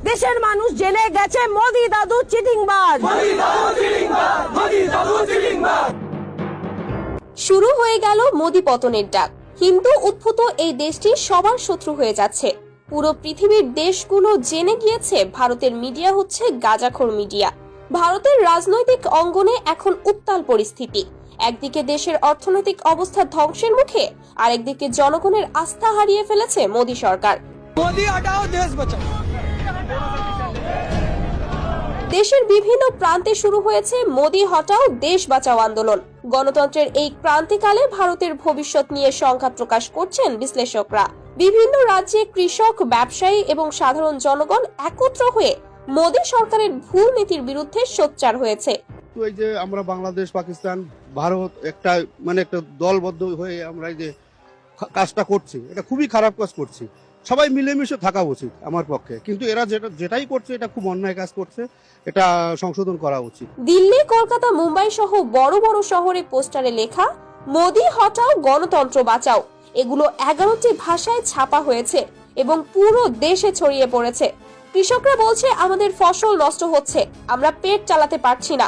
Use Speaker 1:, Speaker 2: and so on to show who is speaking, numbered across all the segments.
Speaker 1: দেশের মানুষ জেনে গেছে মোদি দাদু চিটিংবাজ।
Speaker 2: শুরু হয়ে গেল মোদি পতনের ডাক। হিন্দু উদ্ভূত এই দেশটি সবার শত্রু হয়ে যাচ্ছে। পুরো পৃথিবীর দেশগুলো জেনে গিয়েছে ভারতের মিডিয়া হচ্ছে গাঁজাখোর মিডিয়া। ভারতের রাজনৈতিক অঙ্গনে এখন উত্তাল পরিস্থিতি। একদিকে দেশের অর্থনৈতিক অবস্থা ধ্বংসের মুখে, আরেকদিকে জনগণের আস্থা হারিয়ে ফেলেছে মোদি সরকার।
Speaker 3: মোদি হটাও দেশ বাঁচাও।
Speaker 2: দেশের বিভিন্ন প্রান্তে শুরু হয়েছে মোদি হটাও দেশ বাঁচাও আন্দোলন। গণতন্ত্রের এই ক্রান্তিকালে ভারতের ভবিষ্যৎ নিয়ে সংখ্যা প্রকাশ করছেন বিশ্লেষকরা। বিভিন্ন রাজ্যে কৃষক, ব্যবসায়ী এবং সাধারণ জনগণ একত্র হয়ে মোদি সরকারের ভুল নীতির বিরুদ্ধে সোচ্চার হয়েছে।
Speaker 4: এই যে আমরা বাংলাদেশ, পাকিস্তান, ভারত একটা দলবদ্ধ হয়ে আমরা এই যে কাজটা করছি, এটা খুবই খারাপ কাজ করছি। সবাই মিলেমিশে থাকা উচিত আমার পক্ষে, কিন্তু এরা যেটাই করছে এটা খুব অন্যায় কাজ করছে, এটা সংশোধন করা উচিত।
Speaker 2: দিল্লি, কলকাতা, মুম্বাই সহ বড় বড় শহরে পোস্টারে লেখা মোদি হটাও গণতন্ত্র বাঁচাও, এগুলো 11টি ভাষায় ছাপা হয়েছে এবং পুরো দেশে ছড়িয়ে পড়েছে। কৃষকরা বলছে আমাদের ফসল নষ্ট হচ্ছে, আমরা পেট চালাতে পারছি না।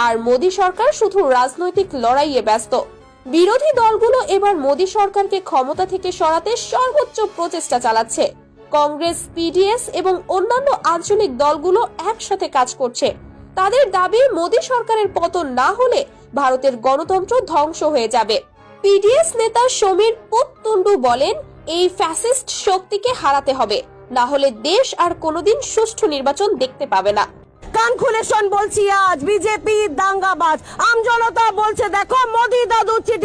Speaker 2: আর মোদি সরকার শুধু রাজনৈতিক লড়াইয়ে ব্যস্ত। বিরোধী দলগুলো এবার মোদি সরকারকে ক্ষমতা থেকে সরাতে সর্বোচ্চ প্রচেষ্টা চালাচ্ছে। কংগ্রেস, পিডিএস এবং অন্যান্য আঞ্চলিক দলগুলো একসাথে কাজ করছে। তাদের দাবি মোদি সরকারের পতন না হলে ভারতের গণতন্ত্র ধ্বংস হয়ে যাবে। পিডিএস নেতা সমীর পুততুন্ডু বলেন, এই ফ্যাসিস্ট শক্তিকে হারাতে হবে, না হলে দেশ আর কোনোদিন সুষ্ঠু নির্বাচন দেখতে পাবে না।
Speaker 1: কান খুলে শোন বলছি, আজ বিজেপি দাঙ্গাবাজ। আম জনতা বলছে দেখো মোদি দাদু চিটিং